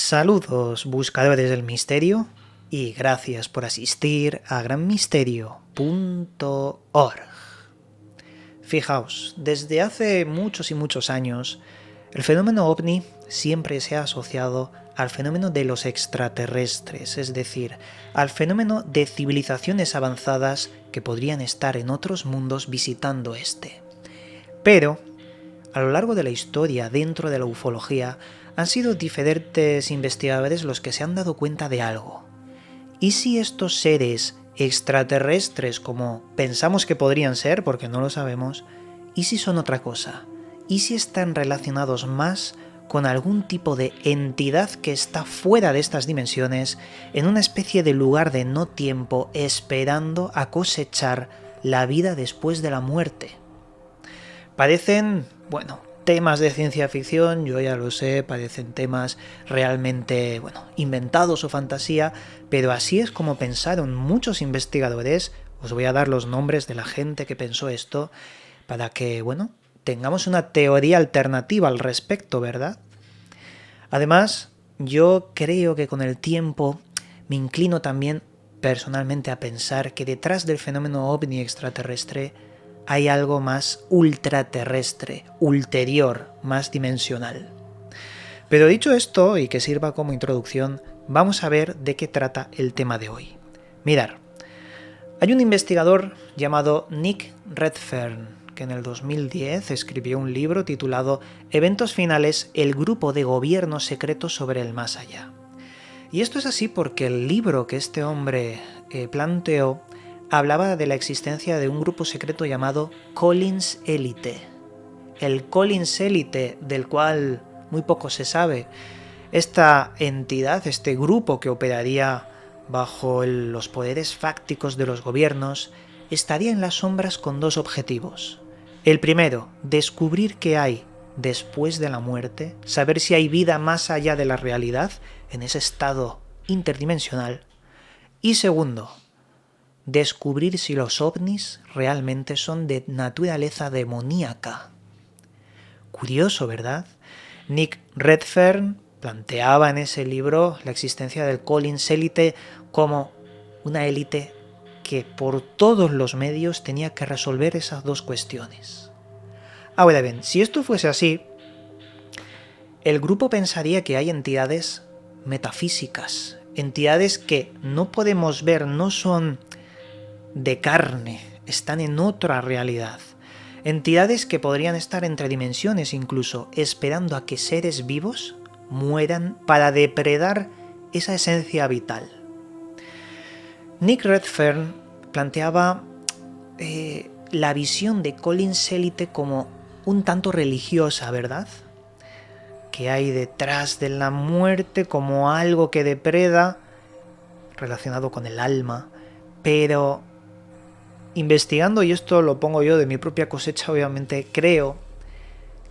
Saludos buscadores del misterio y gracias por asistir a granmisterio.org. Fijaos, desde hace muchos y muchos años, el fenómeno ovni siempre se ha asociado al fenómeno de los extraterrestres, es decir, al fenómeno de civilizaciones avanzadas que podrían estar en otros mundos visitando este. Pero, a lo largo de la historia dentro de la ufología, han sido diferentes investigadores los que se han dado cuenta de algo. ¿Y si estos seres extraterrestres, como pensamos que podrían ser, porque no lo sabemos, y si son otra cosa? ¿Y si están relacionados más con algún tipo de entidad que está fuera de estas dimensiones, en una especie de lugar de no tiempo, esperando a cosechar la vida después de la muerte? Parecen, temas de ciencia ficción, yo ya lo sé, parecen temas realmente, inventados o fantasía, pero así es como pensaron muchos investigadores. Os voy a dar los nombres de la gente que pensó esto, para que, tengamos una teoría alternativa al respecto, ¿verdad? Además, yo creo que con el tiempo me inclino también personalmente a pensar que detrás del fenómeno ovni extraterrestre hay algo más ultraterrestre, ulterior, más dimensional. Pero dicho esto, y que sirva como introducción, vamos a ver de qué trata el tema de hoy. Mirad, hay un investigador llamado Nick Redfern, que en el 2010 escribió un libro titulado Eventos finales, el grupo de gobierno secreto sobre el más allá. Y esto es así porque el libro que este hombre planteó hablaba de la existencia de un grupo secreto llamado Collins Elite. El Collins Elite, del cual muy poco se sabe. Esta entidad, este grupo que operaría bajo los poderes fácticos de los gobiernos, estaría en las sombras con dos objetivos. El primero, descubrir qué hay después de la muerte, saber si hay vida más allá de la realidad, en ese estado interdimensional. Y segundo, descubrir si los ovnis realmente son de naturaleza demoníaca. Curioso, ¿verdad? Nick Redfern planteaba en ese libro la existencia del Collins Elite como una élite que por todos los medios tenía que resolver esas dos cuestiones. Ahora bien, si esto fuese así, el grupo pensaría que hay entidades metafísicas, entidades que no podemos ver, no son de carne, están en otra realidad. Entidades que podrían estar entre dimensiones incluso, esperando a que seres vivos mueran para depredar esa esencia vital. Nick Redfern planteaba la visión de Collins Elite como un tanto religiosa, ¿verdad? Que hay detrás de la muerte como algo que depreda, relacionado con el alma, pero investigando, y esto lo pongo yo de mi propia cosecha, obviamente, creo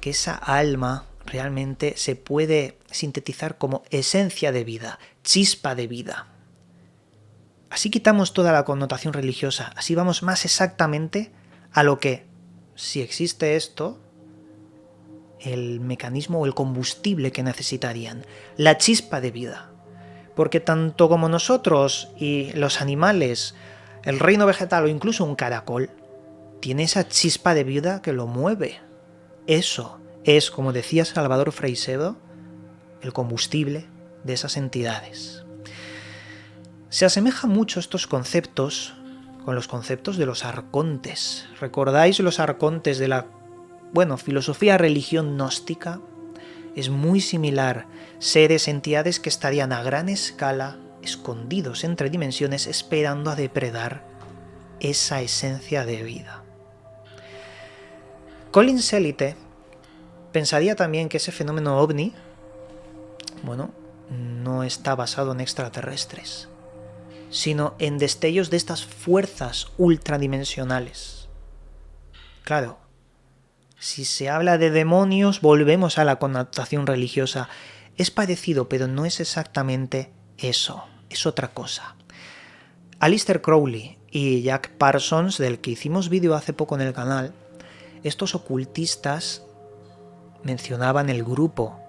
que esa alma realmente se puede sintetizar como esencia de vida, chispa de vida. Así quitamos toda la connotación religiosa, así vamos más exactamente a lo que, si existe esto, el mecanismo o el combustible que necesitarían, la chispa de vida. Porque tanto como nosotros y los animales, el reino vegetal o incluso un caracol, tiene esa chispa de vida que lo mueve. Eso es, como decía Salvador Freixedo, el combustible de esas entidades. Se asemejan mucho estos conceptos con los conceptos de los arcontes. ¿Recordáis los arcontes de la, filosofía religión gnóstica? Es muy similar, seres, entidades que estarían a gran escala, escondidos entre dimensiones, esperando a depredar esa esencia de vida. Collins Elite pensaría también que ese fenómeno ovni, no está basado en extraterrestres, sino en destellos de estas fuerzas ultradimensionales. Claro, si se habla de demonios, volvemos a la connotación religiosa. Es parecido, pero no es exactamente eso, es otra cosa. Aleister Crowley y Jack Parsons, del que hicimos vídeo hace poco en el canal, estos ocultistas mencionaban el grupo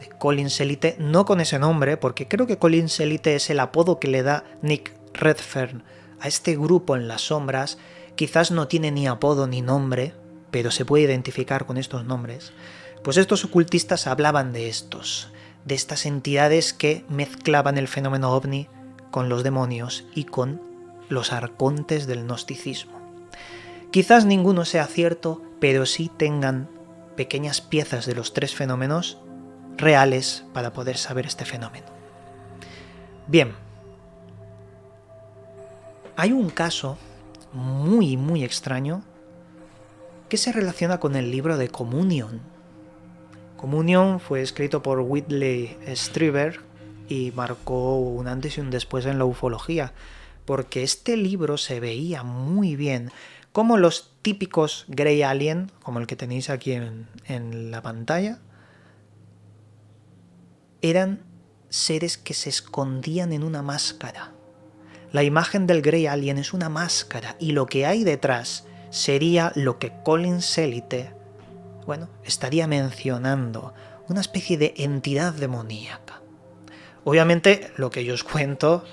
de Colin Selite, no con ese nombre, porque creo que Colin Selite es el apodo que le da Nick Redfern a este grupo en las sombras. Quizás no tiene ni apodo ni nombre, pero se puede identificar con estos nombres. Pues estos ocultistas hablaban de estas entidades que mezclaban el fenómeno ovni con los demonios y con los arcontes del gnosticismo. Quizás ninguno sea cierto, pero sí tengan pequeñas piezas de los tres fenómenos reales para poder saber este fenómeno. Bien, hay un caso muy extraño que se relaciona con el libro de Communion. Communion fue escrito por Whitley Strieber y marcó un antes y un después en la ufología, porque este libro se veía muy bien como los típicos Grey Alien, como el que tenéis aquí en la pantalla, eran seres que se escondían en una máscara. La imagen del Grey Alien es una máscara y lo que hay detrás sería lo que Colin Selite, estaría mencionando, una especie de entidad demoníaca. Obviamente lo que yo os cuento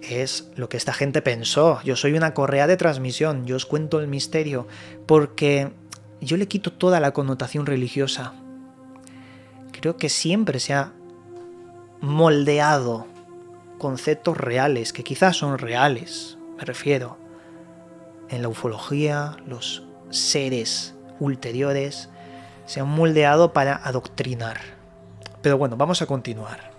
es lo que esta gente pensó. Yo soy una correa de transmisión, yo os cuento el misterio, porque yo le quito toda la connotación religiosa. Creo que siempre se ha moldeado conceptos reales, que quizás son reales, me refiero. En la ufología, los seres ulteriores se han moldeado para adoctrinar. Pero bueno, vamos a continuar,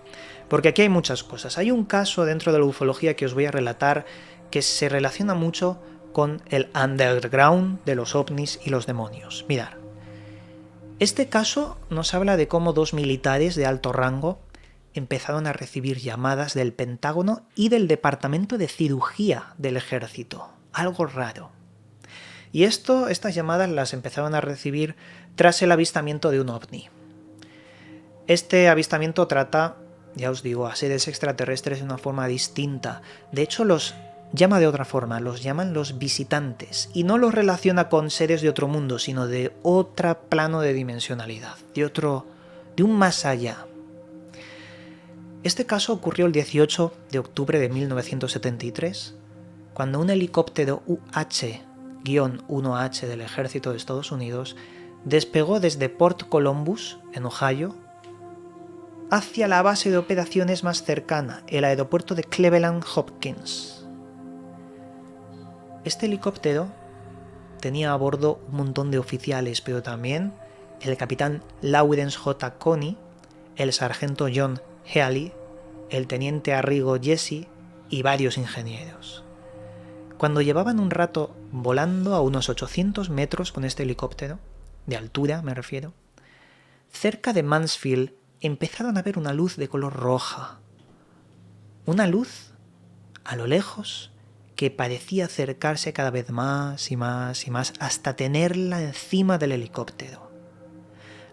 porque aquí hay muchas cosas. Hay un caso dentro de la ufología que os voy a relatar que se relaciona mucho con el underground de los ovnis y los demonios. Mirad, este caso nos habla de cómo dos militares de alto rango empezaron a recibir llamadas del Pentágono y del Departamento de Cirugía del Ejército. Algo raro. Y estas llamadas las empezaron a recibir tras el avistamiento de un ovni. Este avistamiento trata, ya os digo, a seres extraterrestres de una forma distinta. De hecho, los llama de otra forma, los llaman los visitantes, y no los relaciona con seres de otro mundo, sino de otro plano de dimensionalidad, de un más allá. Este caso ocurrió el 18 de octubre de 1973, cuando un helicóptero UH-1H del ejército de Estados Unidos despegó desde Port Columbus, en Ohio, hacia la base de operaciones más cercana, el aeropuerto de Cleveland Hopkins. Este helicóptero tenía a bordo un montón de oficiales, pero también el capitán Lawrence J. Coney, el sargento John Healy, el teniente Arrigo Jesse y varios ingenieros. Cuando llevaban un rato volando a unos 800 metros con este helicóptero, de altura me refiero, cerca de Mansfield empezaron a ver una luz de color roja. Una luz, a lo lejos, que parecía acercarse cada vez más y más y más hasta tenerla encima del helicóptero.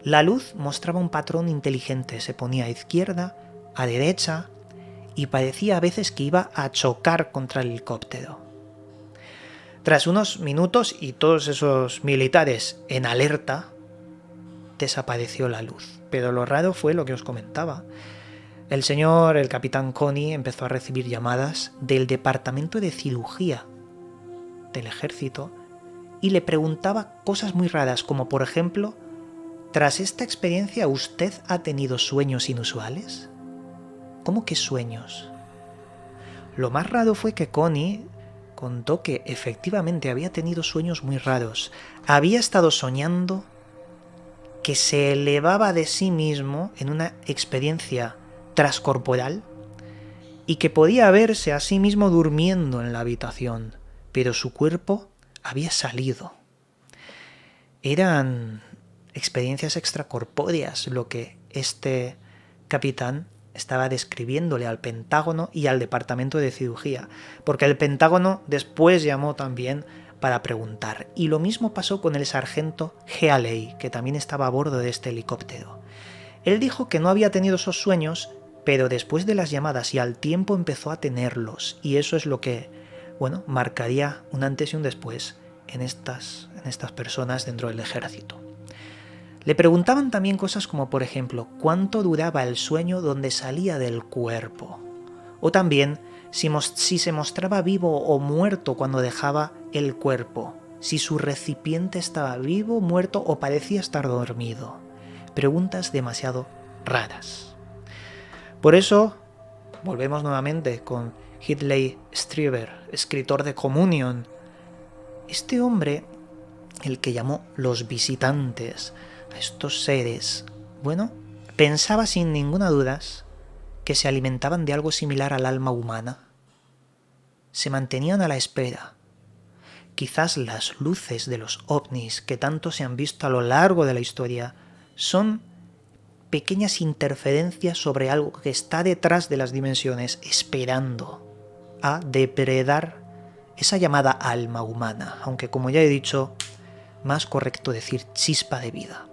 La luz mostraba un patrón inteligente, se ponía a izquierda, a derecha, y parecía a veces que iba a chocar contra el helicóptero. Tras unos minutos y todos esos militares en alerta, desapareció la luz. Pero lo raro fue lo que os comentaba. El capitán Coney empezó a recibir llamadas del departamento de cirugía del ejército y le preguntaba cosas muy raras, como por ejemplo, ¿tras esta experiencia usted ha tenido sueños inusuales? ¿Cómo que sueños? Lo más raro fue que Coney contó que efectivamente había tenido sueños muy raros. Había estado soñando que se elevaba de sí mismo en una experiencia transcorporal y que podía verse a sí mismo durmiendo en la habitación, pero su cuerpo había salido. Eran experiencias extracorpóreas lo que este capitán estaba describiéndole al Pentágono y al Departamento de Cirugía, porque el Pentágono después llamó también para preguntar. Y lo mismo pasó con el sargento Healy, que también estaba a bordo de este helicóptero. Él dijo que no había tenido esos sueños, pero después de las llamadas y al tiempo empezó a tenerlos, y eso es lo que, marcaría un antes y un después en estas personas dentro del ejército. Le preguntaban también cosas como, por ejemplo, cuánto duraba el sueño donde salía del cuerpo. O también si se mostraba vivo o muerto cuando dejaba el cuerpo. Si su recipiente estaba vivo, muerto o parecía estar dormido. Preguntas demasiado raras. Por eso, volvemos nuevamente con Hedley Strieber, escritor de Communion. Este hombre, el que llamó los visitantes a estos seres, bueno, pensaba sin ninguna duda que se alimentaban de algo similar al alma humana. Se mantenían a la espera. Quizás las luces de los ovnis que tanto se han visto a lo largo de la historia son pequeñas interferencias sobre algo que está detrás de las dimensiones, esperando a depredar esa llamada alma humana, aunque como ya he dicho, más correcto decir chispa de vida.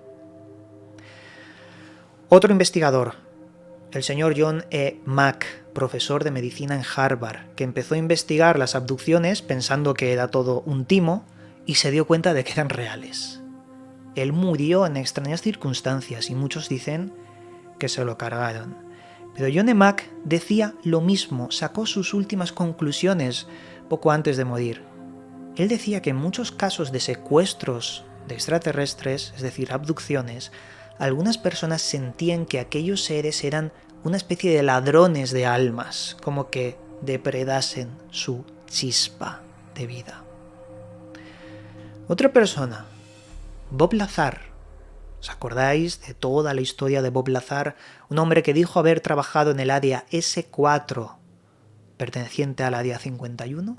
Otro investigador, el señor John E. Mack, profesor de medicina en Harvard, que empezó a investigar las abducciones pensando que era todo un timo y se dio cuenta de que eran reales. Él murió en extrañas circunstancias y muchos dicen que se lo cargaron. Pero John E. Mack decía lo mismo, sacó sus últimas conclusiones poco antes de morir. Él decía que en muchos casos de secuestros de extraterrestres, es decir, abducciones, algunas personas sentían que aquellos seres eran una especie de ladrones de almas, como que depredasen su chispa de vida. Otra persona, Bob Lazar. ¿Os acordáis de toda la historia de Bob Lazar? Un hombre que dijo haber trabajado en el área S4, perteneciente al área 51,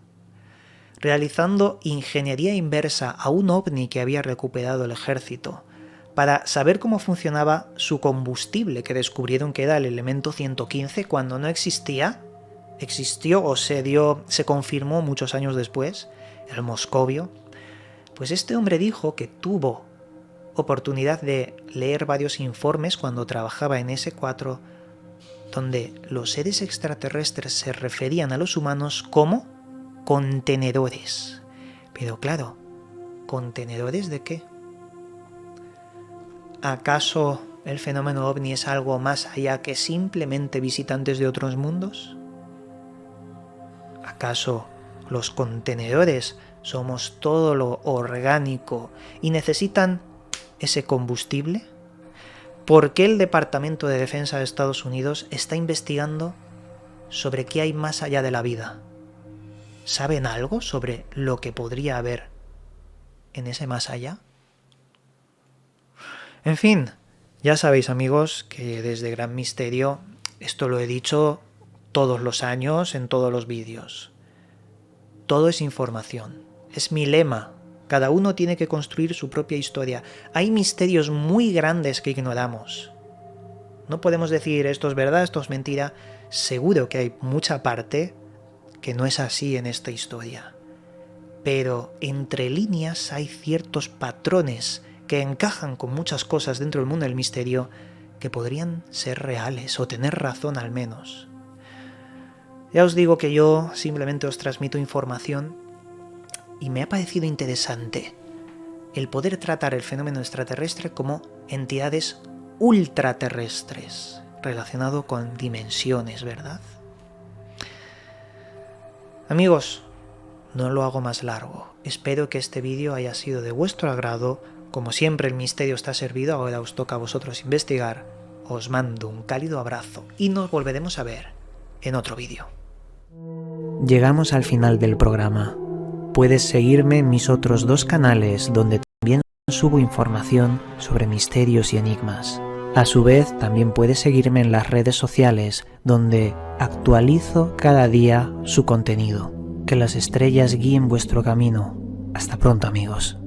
realizando ingeniería inversa a un ovni que había recuperado el ejército, para saber cómo funcionaba su combustible, que descubrieron que era el elemento 115 cuando no existía, existió o se confirmó muchos años después, el moscovio. Pues este hombre dijo que tuvo oportunidad de leer varios informes cuando trabajaba en S4, donde los seres extraterrestres se referían a los humanos como contenedores. Pero claro, ¿contenedores de qué? ¿Acaso el fenómeno ovni es algo más allá que simplemente visitantes de otros mundos? ¿Acaso los contenedores somos todo lo orgánico y necesitan ese combustible? ¿Por qué el Departamento de Defensa de Estados Unidos está investigando sobre qué hay más allá de la vida? ¿Saben algo sobre lo que podría haber en ese más allá? En fin, ya sabéis amigos que desde Gran Misterio esto lo he dicho todos los años en todos los vídeos. Todo es información, es mi lema. Cada uno tiene que construir su propia historia. Hay misterios muy grandes que ignoramos. No podemos decir esto es verdad, esto es mentira. Seguro que hay mucha parte que no es así en esta historia. Pero entre líneas hay ciertos patrones que encajan con muchas cosas dentro del mundo del misterio que podrían ser reales o tener razón al menos. Ya os digo que yo simplemente os transmito información y me ha parecido interesante el poder tratar el fenómeno extraterrestre como entidades ultraterrestres, relacionado con dimensiones, ¿verdad? Amigos, no lo hago más largo. Espero que este vídeo haya sido de vuestro agrado. Como siempre el misterio está servido, ahora os toca a vosotros investigar. Os mando un cálido abrazo y nos volveremos a ver en otro vídeo. Llegamos al final del programa. Puedes seguirme en mis otros 2 canales donde también subo información sobre misterios y enigmas. A su vez también puedes seguirme en las redes sociales donde actualizo cada día su contenido. Que las estrellas guíen vuestro camino. Hasta pronto amigos.